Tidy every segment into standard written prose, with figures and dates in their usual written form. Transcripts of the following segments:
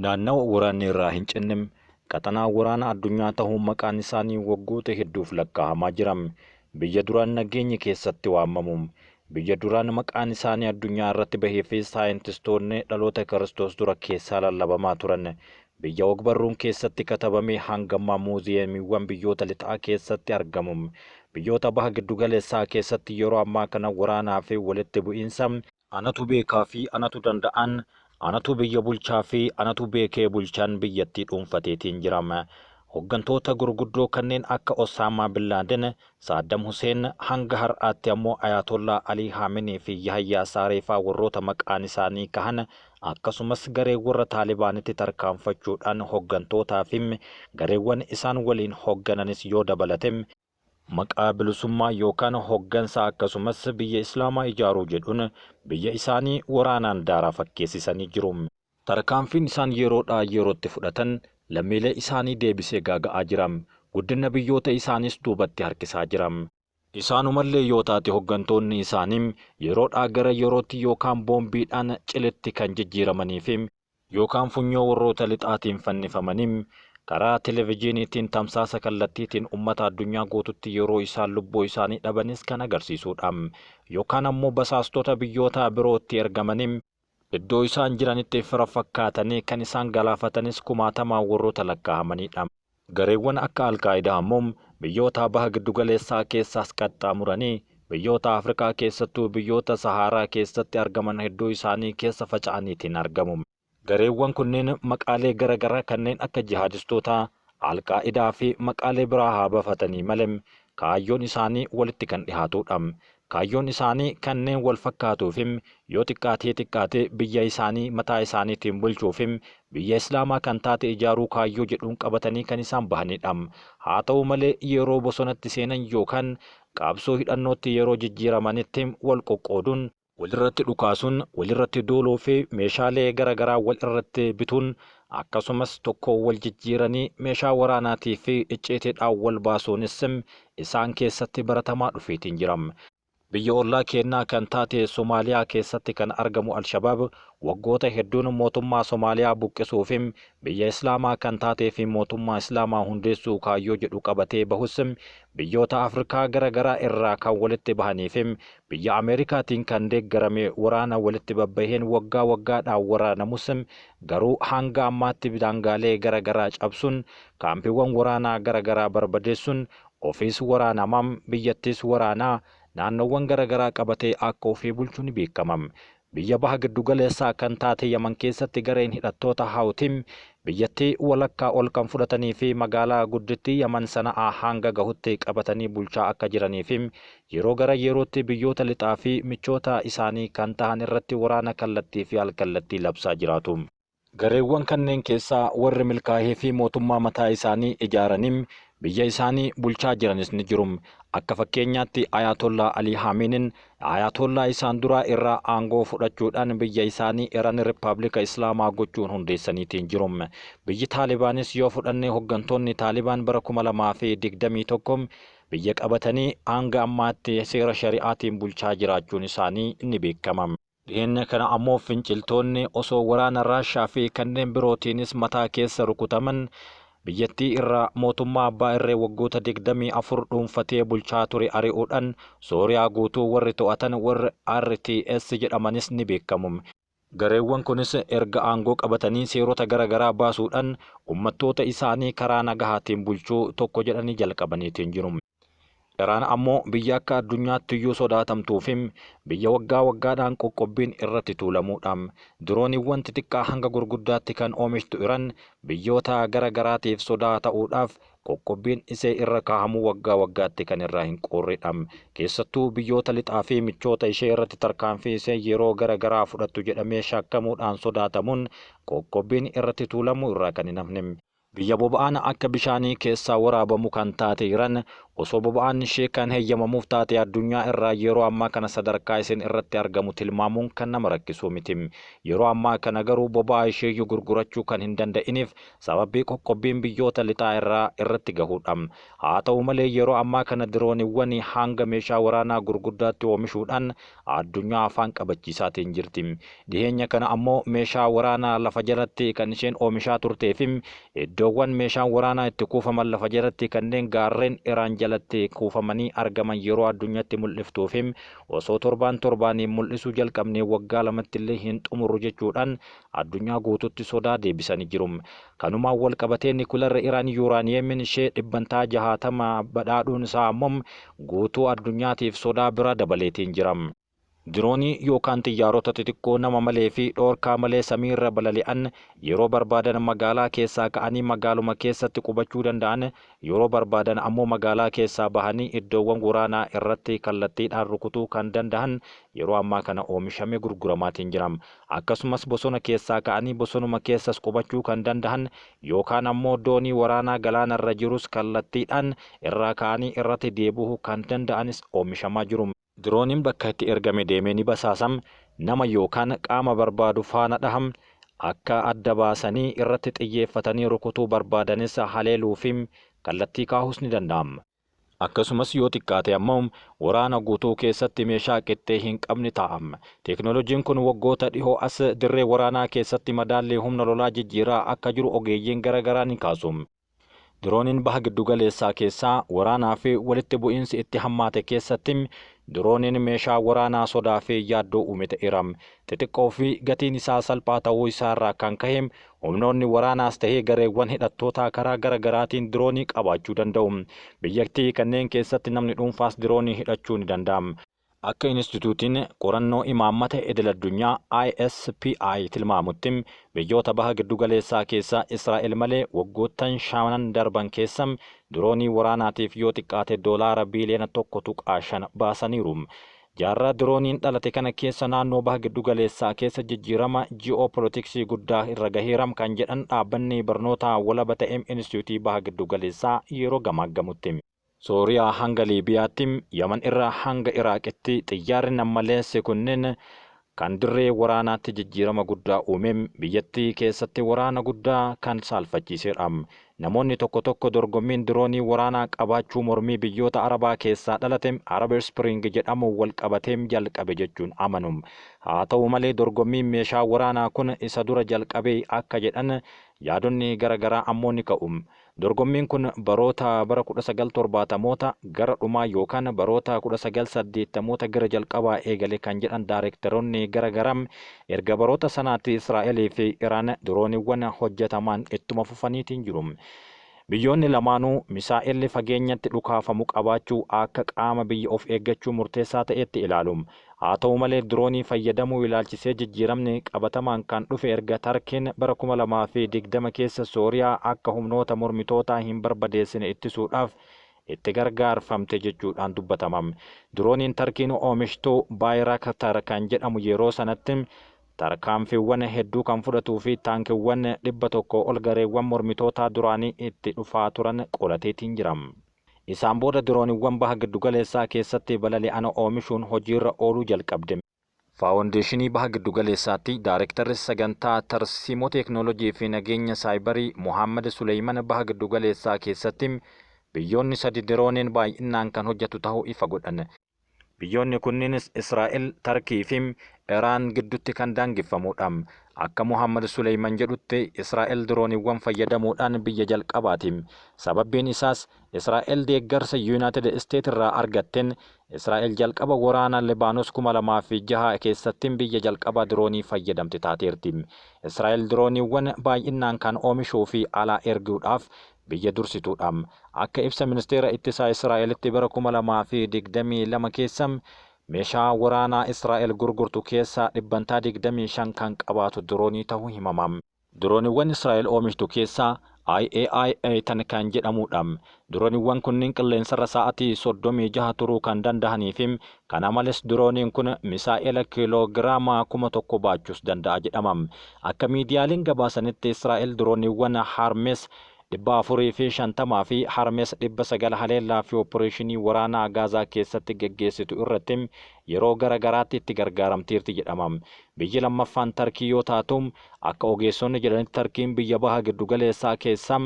Naannawaa waraanni irraa hin cinnem qaxanaa waraana addunyaa ta'uun maqaan isaanii waggoota hedduuf lakkaa'amaa jiram. Biyya duraan nageenyi keessatti waamamuun biyya duraan maqaan isaanii addunyaa irratti bahee fi saayintistoonni dhaloota Kiristoos dura keessaa lallabamaa turan. Biyya ogbarruun keessatti katabamee hangammaa muuziyeemiiwwan biyyoota lixaa keessatti argamu. Biyyoota baha giddugaleessaa keessatti yeroo ammaa kana waraanaa fi walitti bu'iinsa anatu beekaa fi anatu danda'an, anatu biyya bulchaa fi anatu beekee bulchaan biyyattii dhuunfateetiin jirama. Hooggantoota gurguddoo kanneen akka Osaamaa bin Laaden, Saddam Huseen hanga har'aatti ammoo Ayatollaa Alii Haamenii fi Yahyaa Saareefaa warroota maqaan isaanii kahan akkasumas garee warra Taalibaanitti tarkaanfachuudhaan hooggantootaa fi gareewwan isaan waliin hooggananis yoo dabalate maqaa bilisummaa yookaan hooggansa akkasumas biyya Islaamaa ijaaruu jedhuun biyya isaanii waraanaan daaraa fakkeessisanii jiru. Tarkaanfiin isaan yeroodhaa yerootti fudhatan lammiilee isaanii deebisee gaaga'aa jiram. Guddina biyyoota isaanis duubatti harkisaa jiram. Isaanumallee yoo taate hooggantoonni isaanii yeroodhaa gara yerootti yookaan boombiidhaan ciletti kan jijjiiramanii fi yookaan funyoo warroota lixaatiin fannifamanii karaa televezyiiniitiin tamsaasa kallattiitiin ummata addunyaa guututti yeroo isaan lubbuu isaanii dhabanis kan agarsiisudha. Yookaan ammoo basaastota biyyoota birootti ergamanii iddoo isaan jiranitti fira fakkaatanii kan isaan galaafatanis kumaatamaan warroota lakkaa'amanidha. Gareewwan akka Alqaayidaa ammoo biyyoota baha giddugaleessaa keessaas qaxxaamuranii biyyoota Afrikaa keessattuu biyyoota Saharaa keessatti argaman hedduu isaanii keessa faca'aniitiin argamu. Gareewwan kunneen maqaalee garaagaraa kanneen akka jihaadistootaa, Alqaayidaa fi maqaalee biraa haa bafatanii malee kaayyoon isaanii walitti kan dhihaatudha. Kaayyoon isaanii kanneen wal fakkaatuuf yoo xiqqaatee biyya isaanii mataa isaaniitiin bulchuuf biyya Islaamaa kan taate ijaaruu kaayyoo jedhuun qabatanii kan isaan bahanidha. Haa ta'u malee yeroo bosonatti seenan yookaan qaabsoo hidhannootti yeroo jijjiiramanitti wal qoqqooduun walirratti dhukaasuun walirratti dooluu fi meeshaalee garaagaraa wal irratti bituun akkasumas tokko wal jijjiiranii meeshaa waraanaatii fi icceeteedhaan wal baasuunis isaan keessatti baratamaa dhufeetiin jiram. Biyya ollaa keenyaa kan taate Somaaliyaa keessatti kan argamu Al-Shabaab waggoota hedduun mootummaa Somaaliyaa buqqisuuf biyya Islaamaa kan taatee fi mootummaa Islaamaa hundeessuu kaayyoo jedhu qabatee bahus biyyoota Afrikaa garaagaraa irraa kan walitti bahaniif biyya Ameerikaatiin kan deeggarame waraana walitti babbaheen waggaa waggaadhaan waraanamus garuu hanga ammaatti daangaalee garaagaraa cabsuun kaampiiwwan waraanaa garaagaraa barbadeessuun ofiis waraanamaa biyyattis waraanaa naannoowwan garaagaraa qabatee akka ofii bulchuun beekamam. Biyya baha giddugaleessaa kan taate Yaman keessatti gareen hidhattoota Hawtiin biyyattii walakkaa ol kan fudhatanii fi magaalaa guddittii Yaman Sana'aa hanga gahutti qabatanii bulchaa akka jiranii fi yeroo gara yerootti biyyoota lixaa fi michoota isaanii kan tahan irratti waraana kallattii fi alkallattii labsaa jiraatu. Gareewwan kanneen keessaa warri milkaa'ee fi mootummaa mataa isaanii ijaaranii biyya isaanii bulchaa jiranis ni jiru. Akka fakkeenyaatti Ayatollaa Alii Haamenin Ayatollaa isaan duraa irraa aangoo fudhachuudhaan biyya isaanii Iraan Rippaabilika Islaamaa gochuun hundeessaniitiin jiru. Biyyi Taalibaanis yoo fudhanne hooggantoonni Taalibaan bara 2021 biyya qabatanii hanga ammaatti seera shari'aatiin bulchaa jiraachuun isaanii ni beekama. Dhiyeenya kana ammoo finciltoonni osoo waraana Raashaa fi kanneen birootiinis mataa keessa rukutaman biyyattii irraa mootummaa abbaa irree waggoota 24 dhuunfatee bulchaa ture ari'uudhaan Sooriyaa guutuu warri to'atan warri RTS jedhamanis ni beekamu. Gareewwan kunis erga aangoo qabatanii seerota garaagaraa baasuudhaan uummattoota isaanii karaa nagahaatiin bulchuu tokko jedhanii jalqabaniitiin jiru. Iraan ammoo biyya akka addunyaatti iyyuu sodaatamtuu fi biyya waggaa waggaadhaan qoqqobbiin irratti tuulamuudha. Dirooniiwwan xixiqqaa hanga gurguddaatti kan oomishtu Iraan biyyoota garaagaraatiif sodaa ta'uudhaaf qoqqobbiin isee irra kaahamuu waggaa waggaatti kan irraa hin qoorredha. Keessattuu biyyoota lixaa fi michoota ishee irratti tarkaanfii isee yeroo garaagaraa fudhattu jedhamee shakkamuudhaan sodaatamuun qoqqobbiin irratti tuulamuu irraa kan hin hafne. Biyya boba'aan akka bishaanii keessaa waraabamu kan taate Iraan osoo boba'aan ishee kan heeyyamamuuf taate addunyaa irraa yeroo ammaa kana sadarkaa isin irratti argamu tilmaamuun kan nama rakkisu miti. Yeroo ammaa kana garuu boba'aa isheeyyuu gurgurachuu kan hin danda'iniif sababii qoqqobbiin biyyoota lixaa irratti gahuudha. Haa ta'u malee yeroo ammaa kana dirooniiwwan hanga meeshaa waraanaa gurguddaatti oomishuudhaan addunyaa afaan qabachiisaatiin jirti. Dhiheenya kana ammoo meeshaa waraanaa lafa jalatti kan isheen oomishaa turtee fi iddoowwan meeshaan waraanaa itti kuufaman lafa jalatti kanneen gaarreen Iraan jalatti kuufamanii argaman yeroo addunyaatti mul'iftuuf osoo torbaaniin mul'isuu jalqabnee waggaa lamatti illee hin xumurru jechuudhaan addunyaa guututti sodaa deebisanii jiru. Kanumaan wal qabatee nikularra Iraan yuuraaniyeemiin ishee 60 badhaadhuun isaa ammoo guutuu addunyaatiif sodaa bira dabaleetiin jira. Diroonii yookaan xiyyaarota xixiqqoo nama malee fi dhoorkaa malee samiirra balali'an yeroo barbaadan magaalaa keessaa ka'anii magaaluma keessatti qubachuu danda'an, yeroo barbaadan ammoo magaalaa keessaa bahanii iddoowwan waraanaa irratti kallattiidhaan rukutuu kan danda'an yeroo ammaa kana oomishamee gurguramaatiin jira. Akkasumas bosona keessaa ka'anii bosonuma keessas qubachuu kan danda'an yookaan ammoo doonii waraanaa galaanarra jirus kallattiidhaan irraa ka'anii irratti deebi'uu kan danda'anis oomishamaa jiru. Dirooniin bakka itti ergame deemee ni basaasam, nama yookaan qaama barbaadu faana dhaham, akka adda baasanii irratti xiyyeeffatanii rukutuu barbaadanis haleeluu fi kallattii kaahus ni danda'ama. Akkasumas yoo xiqqaate ammoo waraana guutuu keessatti meeshaa qixxee hin qabne taa'ama. Teeknooloojiin kun waggoota dhihoo as dirree waraanaa keessatti madaallee humna lolaa jijjiiraa akka jiru ogeeyyiin garaagaraa ni kaasu. Dirooniin baha giddugaleessaa keessaa waraanaa fi walitti bu'iinsi itti hammaate keessatti dirooniin meeshaa waraanaa sodaa fi yaaddoo uume ta'eera. Xixiqqoo fi gatiin isaa salphaa ta'uu isaarraa kan ka'e humnoonni waraanaas ta'ee gareewwan hidhattootaa karaa garaagaraatiin diroonii qabaachuu danda'u. Biyyattii kanneen keessatti namni dhuunfaas diroonii hidhachuu ni danda'a. Akka Inistituutiin qorannoo imaammata idil-addunyaa ISPI tilmaamutti biyyoota baha giddugaleessaa keessaa Israa'el malee waggoottan 5 darban keessa diroonii waraanaatiif yoo xiqqaate $1 biiliyoona 1.5 baasaniiru. Jaarraa dirooniin dhalate kana keessa naannoo baha giddugaleessaa keessa jijjiirama ji'oopolitiksii guddaa irra gaheera kan jedhan dhaabbanni barnoota walaba ta'e Inistituutii baha giddugaleessaa yeroo gamaaggamutti. Sooriyaa hanga Liibiyaatti, Yaman irraa hanga Iraaqitti xiyyaarri nammaleesse kunneen kan dirree waraanaatti jijjiirama guddaa uume biyyattii keessatti waraana guddaa kan saalfachiisedha. Namoonni tokko dorgommiin diroonii waraanaa qabaachuu mormii biyyoota Arabaa keessaa dhalate Arab Spring jedhamu wal qabatee jalqabe jechuun amanu. Haa ta'u malee dorgommiin meeshaa waraanaa kun isa dura jalqabee akka jedhan yaadonni garaagaraa ammoo ni ka'u. Dorgommiin kun baroota bara 1970moota gara dhumaa yookaan baroota 1980moota gara jalqabaa eegale kan jedhan daayirektaroonni garaagaraa erga baroota sanaatti Israa'elii fi Iraan dirooniiwwan hojjetaman ittuma fufaniitiin jiru. Biyyoonni lamaanuu misaa'elli fageenyatti dhukaafamu qabaachuu akka qaama biyya of eeggachuu murteessaa ta'etti ilaalu. Haa ta'u malee diroonii fayyadamuu ilaalchisee jijjiiramni qabatamaan kan dhufe erga Tarkiin bara 2020 keessa Sooriyaa akka humnoota mormitootaa hin barbadeessine ittisuudhaaf itti gargaarfamte jechuudhaan dubbatama. Dirooniin Tarkiin oomishtuu Bayraktar kan jedhamu yeroo sanatti tarkaanfiiwwan hedduu kan fudhatuu fi taankiiwwan 100 ol gareewwan mormitootaa duraanii itti dhufaa turan qolateetiin jira. Isaan booda dirooniiwwan baha giddugaleessaa keessatti balali'an oomishuun hojiirra ooluu jalqabde. Faawundeeshinii baha giddugaleessaatti daayirektarri sagantaa tarsiimoo teeknooloojii fi nageenya saayibarii Muhammad Suleyman baha giddugaleessaa keessatti biyyoonni 3 dirooniin baay'inaan kan hojjetu ta'uu ifa godhan. Biyyoonni kunniinis Israa'el, Tarkii fi Iraan gidduutti kan daangeffamudha. Akka Muhammad Suleyman jedhutti Israa'el dirooniiwwan fayyadamuudhaan biyya jalqabaati. Sababbiin isaas Israa'el deeggarsa Yuunaayitid Isteet irraa argatteen Israa'el jalqaba waraana Libaanos 2006 keessatti biyya jalqaba diroonii fayyadamte taateerti. Israa'el dirooniiwwan baay'inaan kan oomishuu fi alaa erguudhaaf biyya dursituudha. Akka ibsa ministeera ittisaa Israa'elitti bara 2022 keessa meeshaa waraanaa Israa'el gurgurtu keessaa 25% kan qabaatu diroonii ta'uu himama. Dirooniiwwan Israa'el oomishtu keessaa IAI-10 kan jedhamudha. Dirooniiwwan kunniin qilleensarra sa'aatii 36 turuu kan danda'anii fi kana malees dirooniin kun misaa'ela kiiloogiraama 1000 baachuus danda'a jedhama. Akka miidiyaaleen gabaasanitti Israa'el dirooniiwwan Harmes 450 fi Harmes 900 haleellaa fi opereeshinii waraanaa Gaazaa keessatti geggeessitu irratti yeroo garagaraatti itti gargaaramteerti jedhama. Biyyi lammaffaan Tarkii yoo taatu akka ogeessonni jedhanitti Tarkiin biyya baha giddu galeessaa keessaa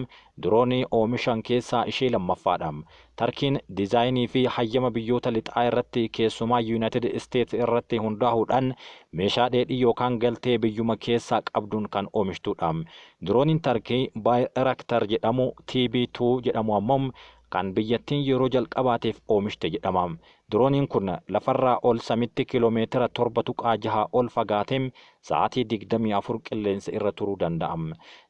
diroonii oomishan keessaa ishee lammaffaadha. Tarkiin diizaayinii fi hayyama biyyoota lixaa irratti keessumaa Yuunaayitid Isteets irratti hundaa'uudhaan meeshaa dheedhii yookaan galtee biyyuma keessaa qabduun kan oomishtuudha. Dirooniin Tarkii Bayraktar jedhamu TB2 jedhamu ammoo kan biyyattiin yeroo jalqabaatiif oomishte jedhama. Dirooniin kun lafarraa ol samitti kiiloomeetira 7.6 ol fagaateen sa'aatii 24 qilleensa irra turuu danda'a.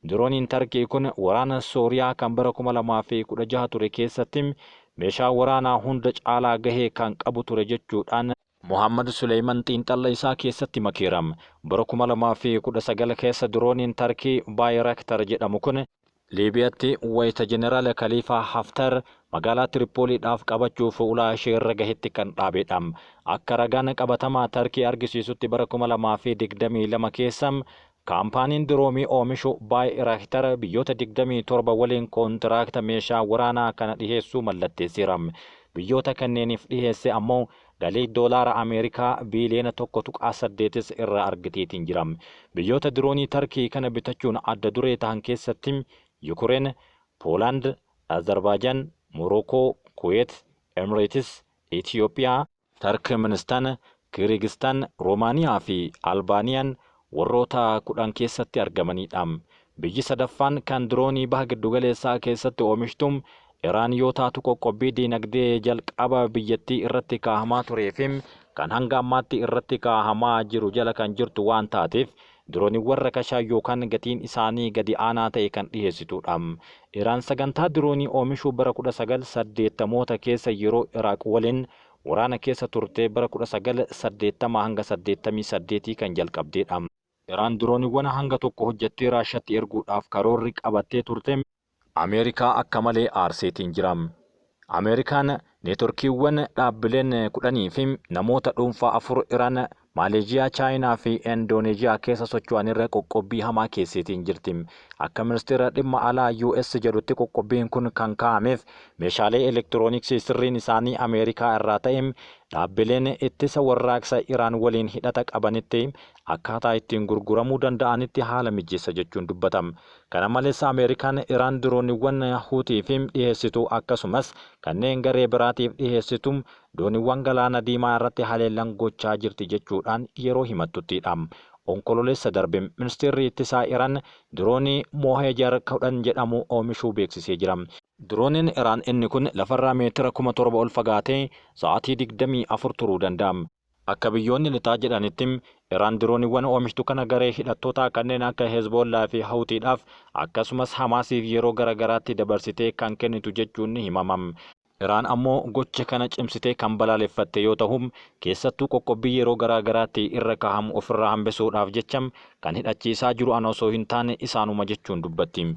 Dirooniin Tarkii kun waraana Sooriyaa kan bara 2016 ture keessatti meeshaa waraanaa hunda caalaa gahee kan qabu ture jechuudhaan Mohammad Suleyman xiinxalla isaa keessatti makeera. Bara 2019 keessa dirooniin Tarkii Bayraktar jedhamu kun Liibiyaatti wayita Jeneraal Khaliifaa Haftar magaalaa Tiripooliidhaaf qabachuuf ulaa ishee irra gahetti kan dhaabedha. Akka ragaan qabatamaa Tarkii argisiisutti bara 2022 keessa kaampaaniin diroomii oomishu Bayraktar biyyoota 27 waliin kontiraakta meeshaa waraanaa kana dhiheessuu mallatteesseera. Biyyoota kanneeniif dhiheesse ammoo galii doolaara Ameerikaa biiliyoona 1.8 irraa argateetiin jira. Biyyoota diroonii Tarkii kana bitachuun adda duree ta'an keessatti Yukureen, Poolaand, Azerbaajaan, Morookoo, Kuweet, Emirates, Itiyoophiyaa, Turkmenistaan, Kirgistaan, Roomaaniyaa fi Albaaniyaan warroota 10 keessatti argamanidha. Biyyi sadaffaan kan diroonii baha giddugaleessaa keessatti oomishtu Iraan yoo taatu qoqqobbii diinagdee jalqaba biyyattii irratti kaahamaa turee fi kan hanga ammaatti irratti kaahamaa jiru jala kan jirtu waan taateef dirooniiwwan rakashaa yookaan gatiin isaanii gadi aanaa ta'e kan dhiheessitudha. Iraan sagantaa diroonii oomishuu bara 1980 keessa yeroo Iraaq waliin waraana keessa turte bara 1980 hanga 88 kan jalqabdeedha. Iraan dirooniiwwan hanga tokko hojjettee Raashiyaatti erguudhaaf karoorri qabattee turte Ameerikaa akka malee aarseetiin jira. Ameerikaan neetworkiiwwan dhaabbileen 10 fi namoota dhuunfaa 4 Iraan, Maaleeziyaa, Chaayinaa fi Indooneeziyaa keessa socho'an irra qoqqobbii hamaa keesseetiin jirti. Akka ministeera dhimma alaa US jedhutti qoqqobbiin kun kan kaa'ameef meeshaalee elektirooniksii sirriin isaanii Ameerikaa irraa ta'e dhaabbileen ittisa warraaqsa Iraan waliin hidhata qabanitti akkaataa ittiin gurguramuu danda'anitti haala mijeessa jechuun dubbatama. Kana malees Ameerikaan Iraan dirooniiwwan Huutiif dhiheessitu akkasumas kanneen garee biraatiif dhiheessitu dooniiwwan galaana diimaa irratti haleellaan gochaa jirti jechuudhaan yeroo himattuttidha. Onkololeessa darbe ministeerri ittisaa Iraan diroonii Moheejar 10 jedhamu oomishuu beeksisee jira. Dirooniin Iraan inni kun lafarraa meetira 7,000 ol fagaatee sa'aatii 24 turuu danda'a. Akka biyyoonni lixaa jedhanitti Iraan dirooniiwwan oomishtu kana garee hidhattoota kanneen akka Hezbollaa fi Hawtiidhaaf akkasumas Hamaasiif yeroo garagaraatti dabarsitee kan kennitu jechuun ni himama. Iraan ammoo gocha kana cimsitee kan balaaleffatte yoo ta'u keessattuu qoqqobbii yeroo garagaraatti irra kaa'amu ofirraa hambisuudhaaf jecha kan hidhachiisaa jiru osoo hin taane isaanuma jechuun dubbatti.